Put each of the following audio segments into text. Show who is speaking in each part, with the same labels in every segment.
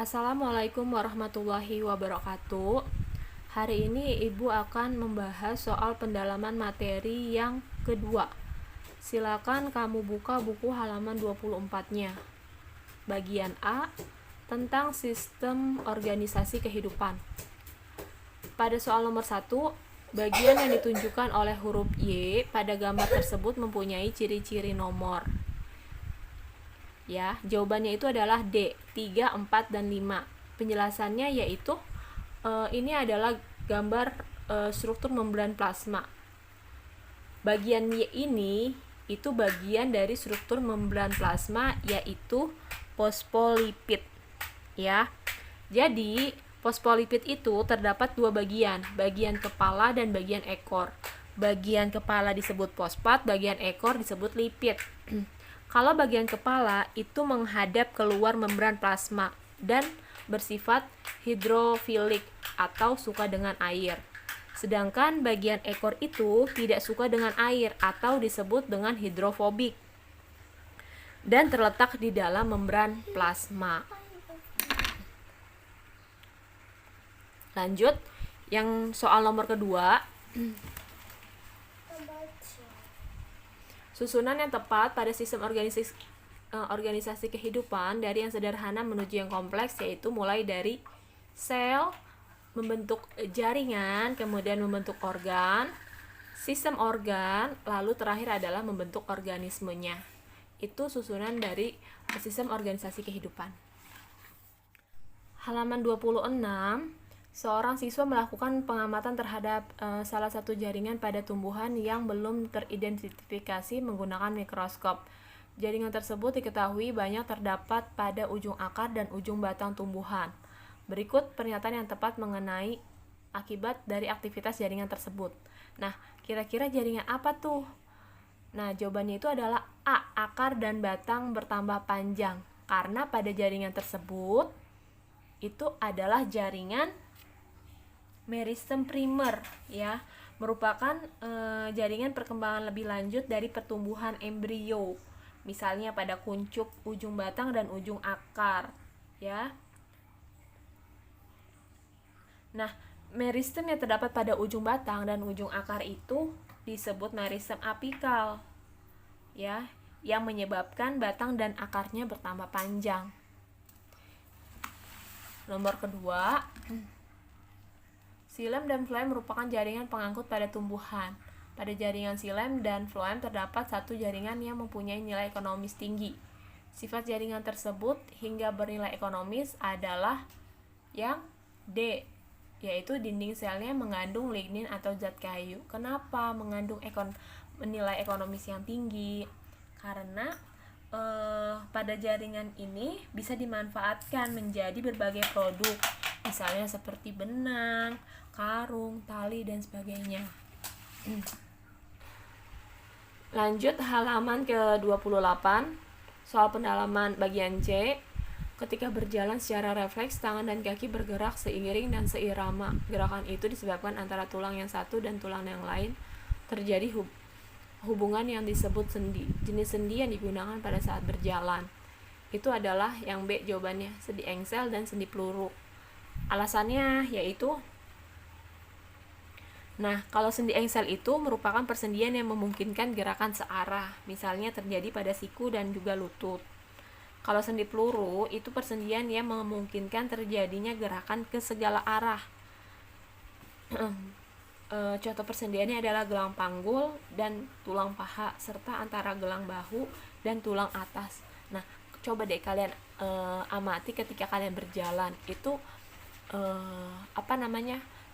Speaker 1: Assalamualaikum warahmatullahi wabarakatuh. Hari ini Ibu akan membahas soal pendalaman materi yang kedua. Silakan kamu buka buku halaman 24-nya. Bagian A, tentang sistem organisasi kehidupan. Pada soal nomor 1, bagian yang ditunjukkan oleh huruf Y pada gambar tersebut mempunyai ciri-ciri nomor. Ya, jawabannya itu adalah D, 3, 4, dan 5. Penjelasannya yaitu ini adalah gambar struktur membran plasma. Bagian Y ini itu bagian dari struktur membran plasma, yaitu fosfolipid. Ya. Jadi, fosfolipid itu terdapat dua bagian kepala dan bagian ekor. Bagian kepala disebut fosfat, bagian ekor disebut lipid. Kalau bagian kepala itu menghadap keluar membran plasma dan bersifat hidrofilik atau suka dengan air. Sedangkan bagian ekor itu tidak suka dengan air atau disebut dengan hidrofobik dan terletak di dalam membran plasma. Lanjut, yang soal nomor kedua. Susunan yang tepat pada sistem organisasi kehidupan dari yang sederhana menuju yang kompleks, yaitu mulai dari sel, membentuk jaringan, kemudian membentuk organ, sistem organ, lalu terakhir adalah membentuk organismenya. Itu susunan dari sistem organisasi kehidupan. Halaman 26. Seorang siswa melakukan pengamatan terhadap salah satu jaringan pada tumbuhan yang belum teridentifikasi menggunakan mikroskop. Jaringan tersebut diketahui banyak terdapat pada ujung akar dan ujung batang tumbuhan. Berikut pernyataan yang tepat mengenai akibat dari aktivitas jaringan tersebut. Nah, kira-kira jaringan apa tuh? Nah, jawabannya itu adalah A. Akar dan batang bertambah panjang. Karena pada jaringan tersebut itu adalah jaringan meristem primer, ya, merupakan jaringan perkembangan lebih lanjut dari pertumbuhan embrio, misalnya pada kuncup ujung batang dan ujung akar, ya. Nah, meristem yang terdapat pada ujung batang dan ujung akar itu disebut meristem apikal, ya, yang menyebabkan batang dan akarnya bertambah panjang. Nomor kedua, xilem dan floem merupakan jaringan pengangkut pada tumbuhan. Pada jaringan xilem dan floem terdapat satu jaringan yang mempunyai nilai ekonomis tinggi. Sifat jaringan tersebut hingga bernilai ekonomis adalah yang D, yaitu dinding selnya mengandung lignin atau zat kayu. Kenapa mengandung nilai ekonomis yang tinggi? Karena pada jaringan ini bisa dimanfaatkan menjadi berbagai produk, misalnya seperti benang, karung, tali, dan sebagainya. Lanjut halaman ke-28, soal pendalaman bagian C. Ketika berjalan secara refleks, tangan dan kaki bergerak seiring dan seirama. Gerakan itu disebabkan antara tulang yang satu dan tulang yang lain terjadi hubungan yang disebut sendi. Jenis sendi yang digunakan pada saat berjalan itu adalah yang B, jawabannya, sendi engsel dan sendi peluru. Alasannya yaitu, nah, kalau sendi engsel itu merupakan persendian yang memungkinkan gerakan searah, misalnya terjadi pada siku dan juga lutut. Kalau sendi peluru itu persendian yang memungkinkan terjadinya gerakan ke segala arah. Contoh persendiannya adalah gelang panggul dan tulang paha, serta antara gelang bahu dan tulang atas. Nah, coba deh kalian amati ketika kalian berjalan itu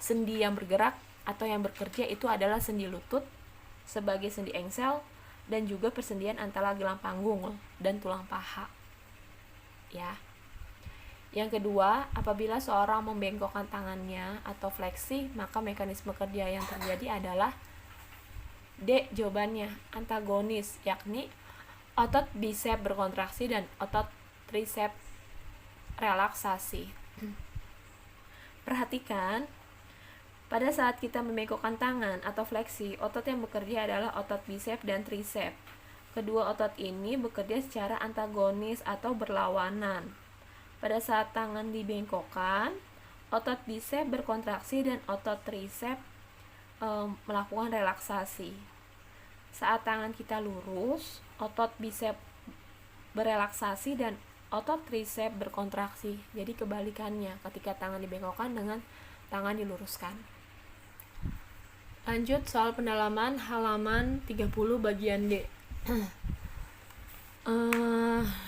Speaker 1: sendi yang bergerak atau yang bekerja itu adalah sendi lutut sebagai sendi engsel dan juga persendian antara gelang panggung dan tulang paha, ya. Yang kedua, apabila seorang membengkokkan tangannya atau fleksi, maka mekanisme kerja yang terjadi adalah D, jawabannya, antagonis, yakni otot bisep berkontraksi dan otot trisep relaksasi. Perhatikan, pada saat kita membengkokkan tangan atau fleksi, otot yang bekerja adalah otot bisep dan trisep. Kedua otot ini bekerja secara antagonis atau berlawanan. Pada saat tangan dibengkokkan, otot bisep berkontraksi dan otot tricep melakukan relaksasi. Saat tangan kita lurus, otot bisep berelaksasi dan otot tricep berkontraksi. Jadi kebalikannya ketika tangan dibengkokkan dengan tangan diluruskan. Lanjut soal pendalaman halaman 30 bagian D.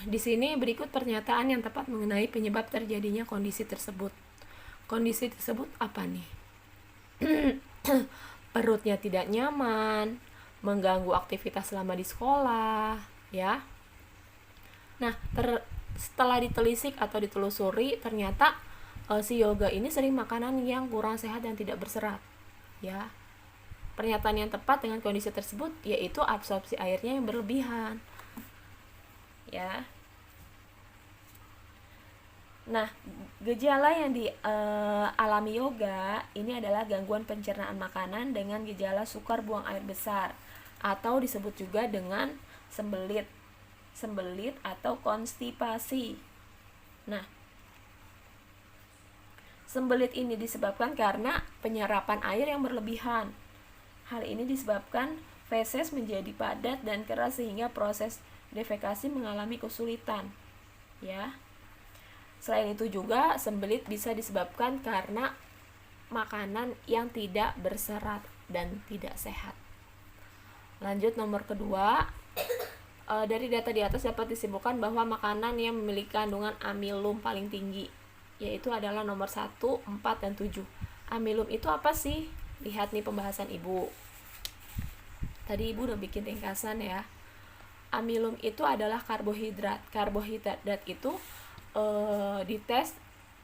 Speaker 1: Di sini berikut pernyataan yang tepat mengenai penyebab terjadinya kondisi tersebut. Kondisi tersebut apa nih? Perutnya tidak nyaman, mengganggu aktivitas selama di sekolah, ya. Nah, setelah ditelisik atau ditelusuri, ternyata si Yoga ini sering makanan yang kurang sehat dan tidak berserat, ya. Pernyataan yang tepat dengan kondisi tersebut yaitu absorpsi airnya yang berlebihan, ya. Nah, gejala yang dialami Yoga ini adalah gangguan pencernaan makanan dengan gejala sukar buang air besar atau disebut juga dengan sembelit atau konstipasi. Nah, sembelit ini disebabkan karena penyerapan air yang berlebihan. Hal ini disebabkan feses menjadi padat dan keras sehingga proses defekasi mengalami kesulitan, ya. Selain itu juga sembelit bisa disebabkan karena makanan yang tidak berserat dan tidak sehat. Lanjut nomor kedua, dari data di atas dapat disimpulkan bahwa makanan yang memiliki kandungan amilum paling tinggi yaitu adalah nomor 1, 4, dan 7. Amilum itu apa sih? Lihat nih pembahasan Ibu. Tadi Ibu udah bikin ringkasan ya. Amilum itu adalah karbohidrat. Karbohidrat itu dites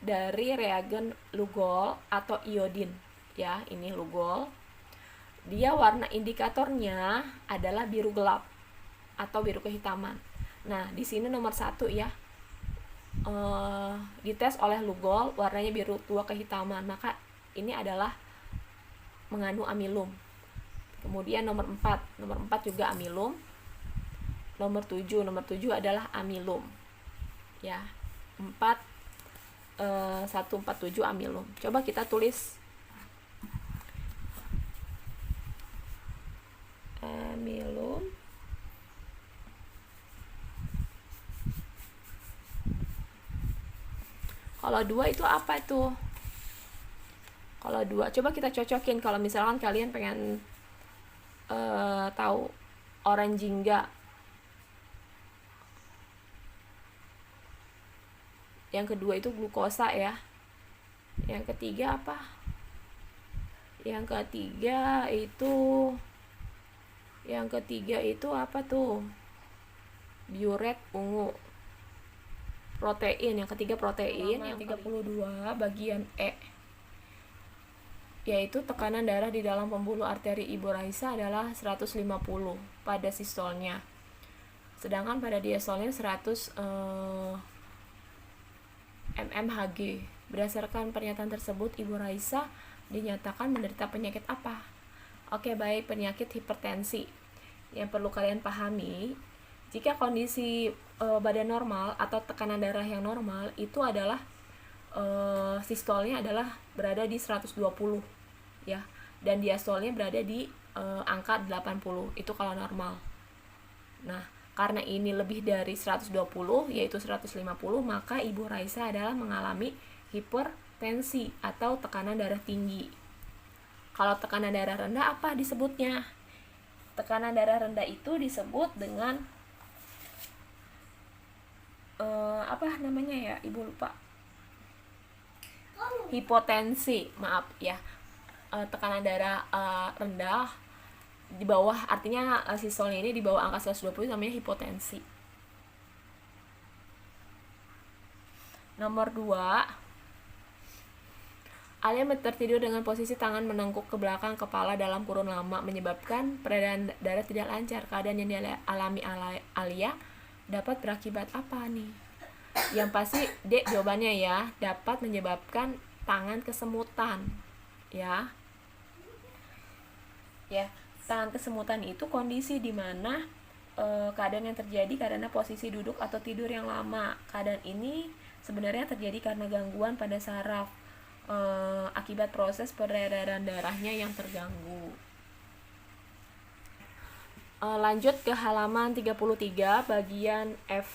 Speaker 1: dari reagen Lugol atau iodin, ya. Ini Lugol. Dia warna indikatornya adalah biru gelap atau biru kehitaman. Nah, di sini nomor 1 ya, dites oleh Lugol warnanya biru tua kehitaman, maka ini adalah mengandung amilum. Kemudian nomor 4 juga amilum. Nomor 7 adalah amilum, ya. 147 amilum. Coba kita tulis amilum. Kalau 2 itu apa tuh? Kalau 2, coba kita cocokin. Kalau misalkan kalian pengen tahu orang jingga, yang kedua itu glukosa ya. Yang ketiga apa? Yang ketiga itu apa tuh? Biuret ungu. Protein, yang ketiga protein. Yang 32 bagian E, yaitu tekanan darah di dalam pembuluh arteri Ibu Raisa adalah 150 pada sistolnya. Sedangkan pada diastolnya 100 mmHg. Berdasarkan pernyataan tersebut, Ibu Raisa dinyatakan menderita penyakit apa? Oke, baik, penyakit hipertensi. Yang perlu kalian pahami, jika kondisi badan normal atau tekanan darah yang normal itu adalah sistolnya adalah berada di 120 ya, dan diastolnya berada di angka 80, itu kalau normal. Nah, karena ini lebih dari 120 yaitu 150, maka Ibu Raisa adalah mengalami hipertensi atau tekanan darah tinggi. Kalau tekanan darah rendah apa disebutnya? Tekanan darah rendah itu disebut dengan apa namanya ya, Ibu lupa. Hipotensi, maaf ya. Tekanan darah rendah di bawah, artinya sistolnya ini di bawah angka 120 namanya hipotensi. Nomor 2, Alia tertidur dengan posisi tangan menengkuk ke belakang kepala dalam kurun lama menyebabkan peredaran darah tidak lancar. Keadaan yang dialami Alia dapat berakibat apa nih? Yang pasti D jawabannya ya, dapat menyebabkan tangan kesemutan, ya. Ya, tangan kesemutan itu kondisi di mana keadaan yang terjadi karena posisi duduk atau tidur yang lama. Keadaan ini sebenarnya terjadi karena gangguan pada saraf akibat proses peredaran darahnya yang terganggu. Lanjut ke halaman 33 bagian F.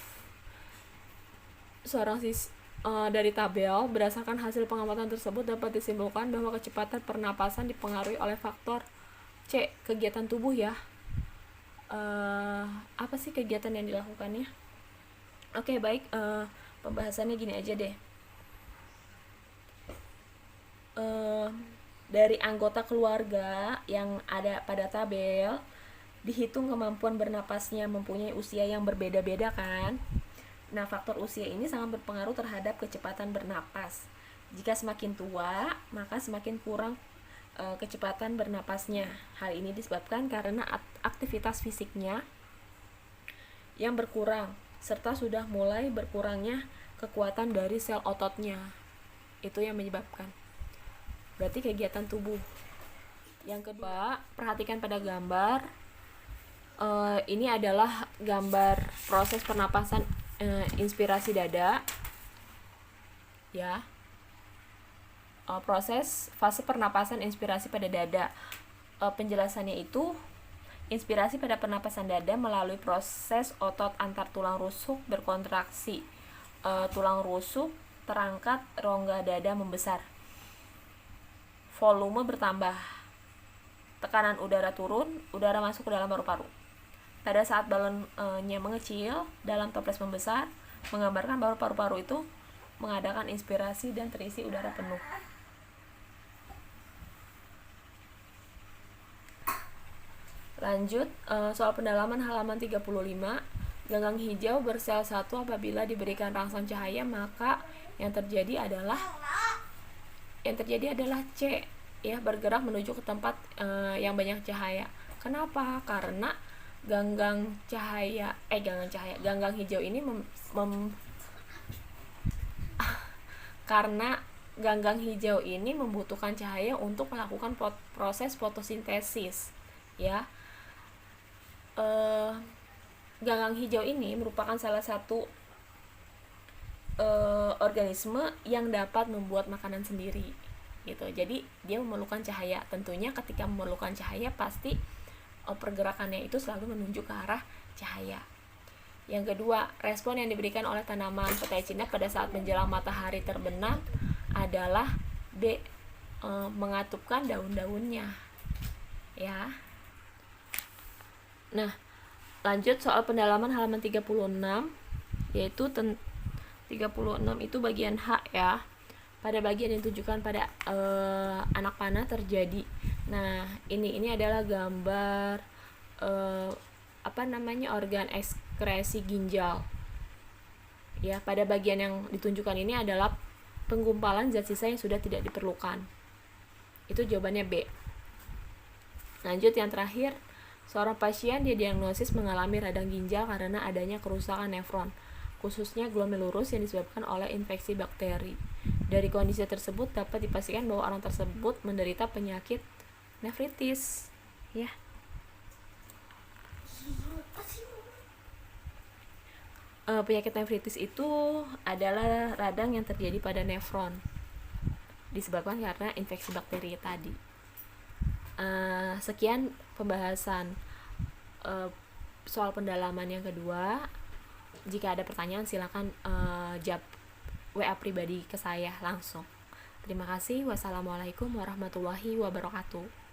Speaker 1: Dari tabel, berdasarkan hasil pengamatan tersebut dapat disimpulkan bahwa kecepatan pernapasan dipengaruhi oleh faktor C, kegiatan tubuh ya. Apa sih kegiatan yang dilakukannya? Oke, baik, pembahasannya gini aja deh. Dari anggota keluarga yang ada pada tabel, dihitung kemampuan bernapasnya mempunyai usia yang berbeda-beda kan. Nah, faktor usia ini sangat berpengaruh terhadap kecepatan bernapas. Jika semakin tua, maka semakin kurang kecepatan bernapasnya. Hal ini disebabkan karena aktivitas fisiknya yang berkurang, serta sudah mulai berkurangnya kekuatan dari sel ototnya. Itu yang menyebabkan. Berarti kegiatan tubuh. Yang kedua, perhatikan pada gambar. Ini adalah gambar proses pernapasan inspirasi dada. Ya. Proses fase pernapasan inspirasi pada dada. Penjelasannya itu, inspirasi pada pernapasan dada melalui proses otot antar tulang rusuk berkontraksi. Tulang rusuk terangkat, rongga dada membesar. Volume bertambah. Tekanan udara turun, udara masuk ke dalam paru-paru. Pada saat balonnya mengecil, dalam toples membesar, menggambarkan bahwa paru-paru itu mengadakan inspirasi dan terisi udara penuh. Lanjut, soal pendalaman halaman 35. Ganggang hijau bersel 1 apabila diberikan rangsang cahaya, maka yang terjadi adalah C, ya, bergerak menuju ke tempat yang banyak cahaya. Kenapa? Karena ganggang hijau ini karena ganggang hijau ini membutuhkan cahaya untuk melakukan proses fotosintesis, ya. Ganggang hijau ini merupakan salah satu organisme yang dapat membuat makanan sendiri, gitu. Jadi dia memerlukan cahaya. Tentunya ketika memerlukan cahaya, pasti pergerakannya itu selalu menunjuk ke arah cahaya. Yang kedua, respon yang diberikan oleh tanaman petai Cina pada saat menjelang matahari terbenam adalah B, mengatupkan daun-daunnya, ya. Nah, lanjut soal pendalaman halaman 36, yaitu 36 itu bagian H, ya. Pada bagian yang ditujukan pada anak panah terjadi. Nah, ini adalah gambar organ ekskresi ginjal. Ya, pada bagian yang ditunjukkan ini adalah penggumpalan zat sisa yang sudah tidak diperlukan. Itu jawabannya B. Lanjut yang terakhir, seorang pasien didiagnosis mengalami radang ginjal karena adanya kerusakan nefron, khususnya glomerulus yang disebabkan oleh infeksi bakteri. Dari kondisi tersebut dapat dipastikan bahwa orang tersebut menderita penyakit nefritis, ya. Penyakit nefritis itu adalah radang yang terjadi pada nefron, disebabkan karena infeksi bakteri tadi. Sekian pembahasan soal pendalaman yang kedua. Jika ada pertanyaan silakan jawab WA pribadi ke saya langsung. Terima kasih. Wassalamualaikum warahmatullahi wabarakatuh.